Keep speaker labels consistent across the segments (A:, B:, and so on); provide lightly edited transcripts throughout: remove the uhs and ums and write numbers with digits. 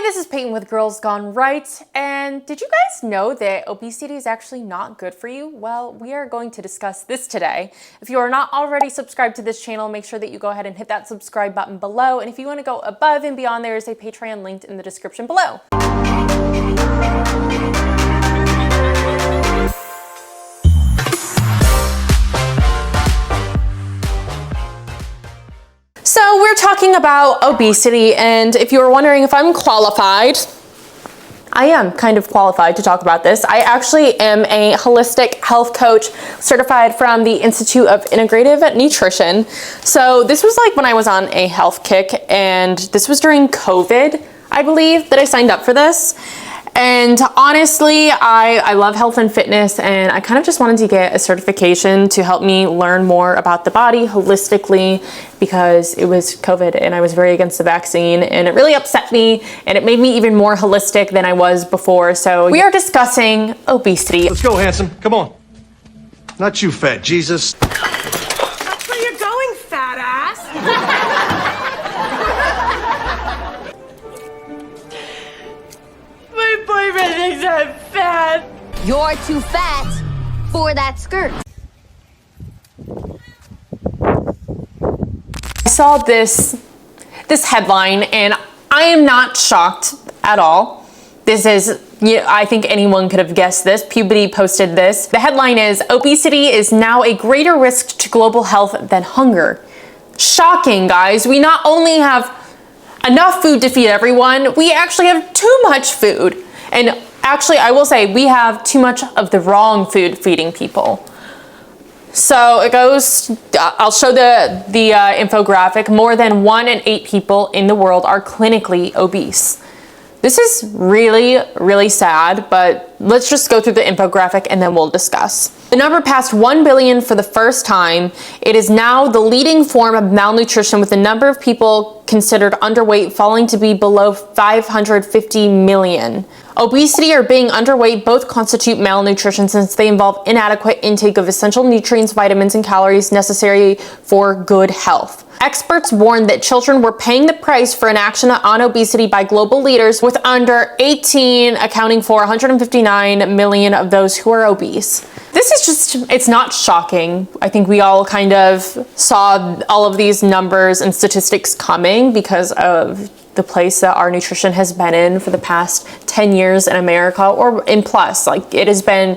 A: Hi, this is Peyton with Girls Gone Right, and did you guys know that obesity is actually not good for you? Well, we are going to discuss this today. If you are not already subscribed to this channel, make sure that you go ahead and hit that subscribe button below, and if you want to go above and beyond, there is a Patreon linked in the description below. So we're talking about obesity, and if you were wondering if I'm qualified, I am kind of qualified to talk about this. I actually am a holistic health coach certified from the Institute of Integrative Nutrition. So this was like when I was on a health kick, and this was during COVID, I believe, that I signed up for this. And honestly, I love health and fitness, and I kind of just wanted to get a certification to help me learn more about the body holistically, because it was COVID and I was very against the vaccine, and it really upset me, and it made me even more holistic than I was before. So we are discussing obesity.
B: Let's go, handsome. Come on. Not you, fat Jesus.
C: That's where you're going, fat ass. My boyfriend thinks I'm fat.
D: You're too fat for that skirt.
A: I saw this headline, and I am not shocked at all. This is, I think anyone could have guessed this. Puberty posted this. The headline is, "Obesity is now a greater risk to global health than hunger." Shocking, guys. We not only have enough food to feed everyone, we actually have too much food. And actually, I will say, we have too much of the wrong food feeding people. So it goes, I'll show the infographic. More than 1 in 8 people in the world are clinically obese. This is really, really sad, but let's just go through the infographic and then we'll discuss. The number passed 1 billion for the first time. It is now the leading form of malnutrition, with the number of people considered underweight falling to be below 550 million. Obesity or being underweight both constitute malnutrition, since they involve inadequate intake of essential nutrients, vitamins, and calories necessary for good health. Experts warn that children were paying the price for inaction on obesity by global leaders, with under 18 accounting for 159 million of those who are obese. This is just, it's not shocking. I think we all kind of saw all of these numbers and statistics coming because of the place that our nutrition has been in for the past 10 years in America, or in plus. Like, it has been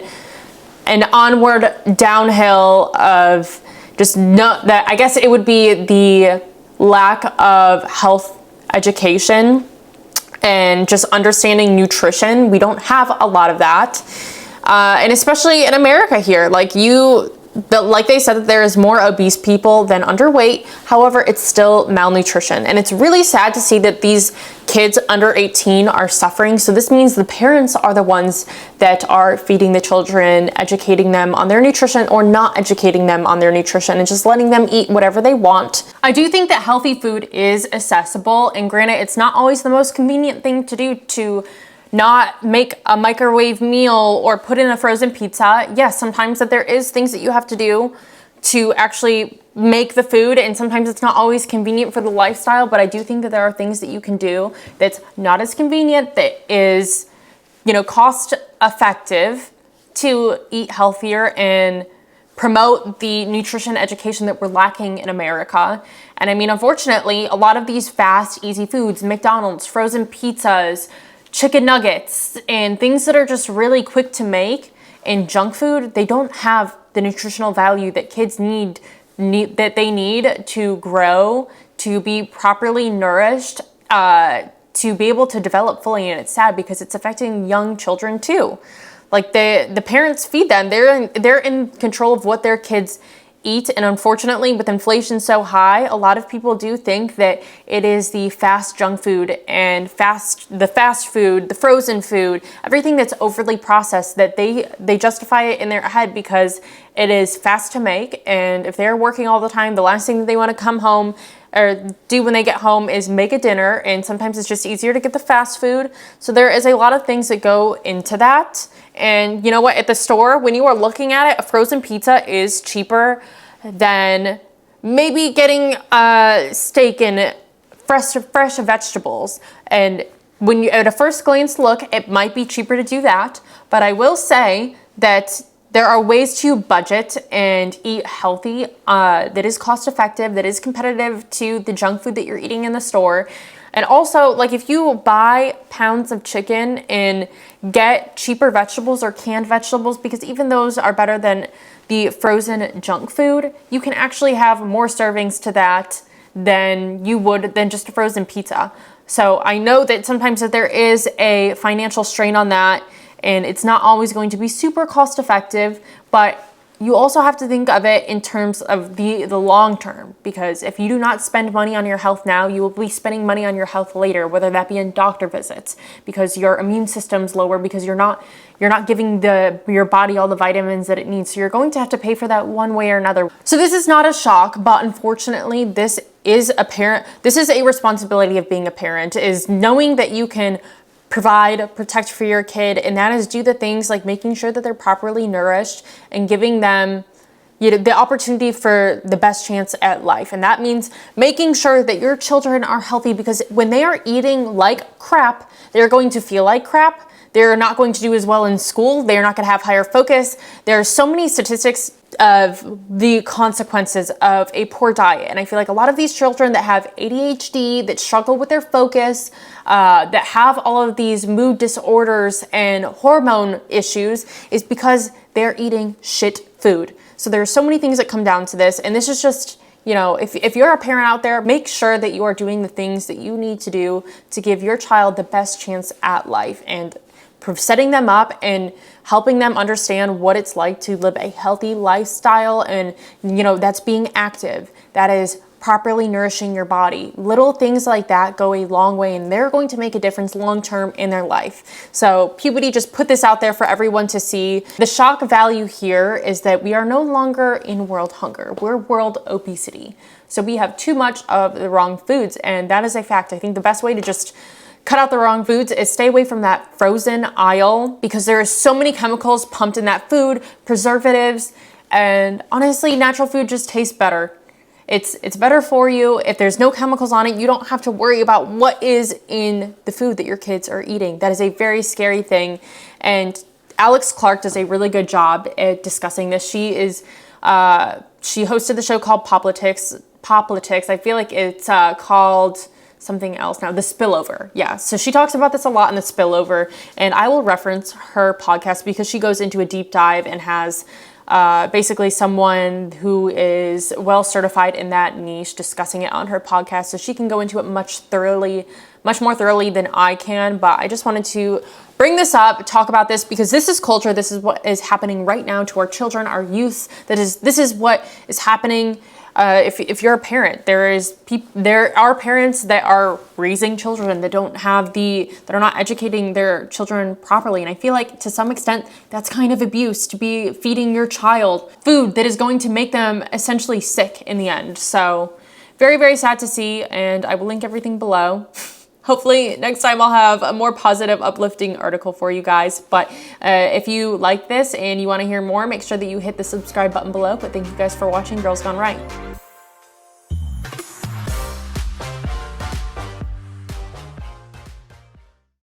A: an onward downhill of just not that, I guess it would be the lack of health education and just understanding nutrition. We don't have a lot of that. And especially in America here, like they said, that there is more obese people than underweight. However, it's still malnutrition. And it's really sad to see that these kids under 18 are suffering. So this means the parents are the ones that are feeding the children, educating them on their nutrition, or not educating them on their nutrition and just letting them eat whatever they want. I do think that healthy food is accessible. And granted, it's not always the most convenient thing to do to not make a microwave meal or put in a frozen pizza. Yes, sometimes that there is things that you have to do to actually make the food, and sometimes it's not always convenient for the lifestyle, but I do think that there are things that you can do that's not as convenient, that is, cost effective to eat healthier and promote the nutrition education that we're lacking in America. And I mean, unfortunately, a lot of these fast, easy foods, McDonald's, frozen pizzas, chicken nuggets, and things that are just really quick to make, and junk food, they don't have the nutritional value that kids need to grow, to be properly nourished, to be able to develop fully. And it's sad because it's affecting young children too. Like, the parents feed them. They're in control of what their kids eat, and unfortunately, with inflation so high, a lot of people do think that it is the fast junk food and the fast food, the frozen food, everything that's overly processed, that they justify it in their head because it is fast to make. And if they're working all the time, the last thing that they want to come home or do when they get home is make a dinner, and sometimes it's just easier to get the fast food. So there is a lot of things that go into that. And you know what? At the store, when you are looking at it, a frozen pizza is cheaper than maybe getting a steak and fresh vegetables. And when you, at a first glance look, it might be cheaper to do that, but I will say that there are ways to budget and eat healthy that is cost effective, that is competitive to the junk food that you're eating in the store. And also, like, if you buy pounds of chicken and get cheaper vegetables or canned vegetables, because even those are better than the frozen junk food, you can actually have more servings to that than you would than just a frozen pizza. So I know that sometimes that there is a financial strain on that, and it's not always going to be super cost effective, but you also have to think of it in terms of the long term, because if you do not spend money on your health now, you will be spending money on your health later, whether that be in doctor visits, because your immune system's lower, because you're not giving your body all the vitamins that it needs. So you're going to have to pay for that one way or another. So this is not a shock, but unfortunately, this is a responsibility of being a parent, is knowing that you can provide, protect for your kid, and that is do the things like making sure that they're properly nourished and giving them, you know, the opportunity for the best chance at life. And that means making sure that your children are healthy, because when they are eating like crap, they're going to feel like crap. They're not going to do as well in school. They're not going to have higher focus. There are so many statistics of the consequences of a poor diet. And I feel like a lot of these children that have ADHD, that struggle with their focus, that have all of these mood disorders and hormone issues, is because they're eating shit food. So there are so many things that come down to this. And this is just, you know, if you're a parent out there, make sure that you are doing the things that you need to do to give your child the best chance at life, and setting them up and helping them understand what it's like to live a healthy lifestyle. And, you know, that's being active, that is properly nourishing your body. Little things like that go a long way, and they're going to make a difference long term in their life. So Puberty just put this out there for everyone to see. The shock value here is that we are no longer in world hunger, we're world obesity. So we have too much of the wrong foods, and that is a fact. I think the best way to just cut out the wrong foods is stay away from that frozen aisle, because there is so many chemicals pumped in that food, preservatives, and honestly, natural food just tastes better. It's better for you. If there's no chemicals on it, you don't have to worry about what is in the food that your kids are eating. That is a very scary thing. And Alex Clark does a really good job at discussing this. She hosted the show called Poplitics. I feel like it's called something else now, The Spillover. Yeah, so she talks about this a lot in The Spillover, and I will reference her podcast because she goes into a deep dive and has basically someone who is well certified in that niche discussing it on her podcast, so she can go into it much more thoroughly than I can. But I just wanted to bring this up, talk about this, because this is culture. This is what is happening right now to our children, our youth. This is what is happening. If you're a parent, there are parents that are raising children that are not educating their children properly. And I feel like to some extent that's kind of abuse, to be feeding your child food that is going to make them essentially sick in the end. So very, very sad to see, and I will link everything below. Hopefully next time I'll have a more positive, uplifting article for you guys. But if you like this and you want to hear more, make sure that you hit the subscribe button below. But thank you guys for watching Girls Gone Right.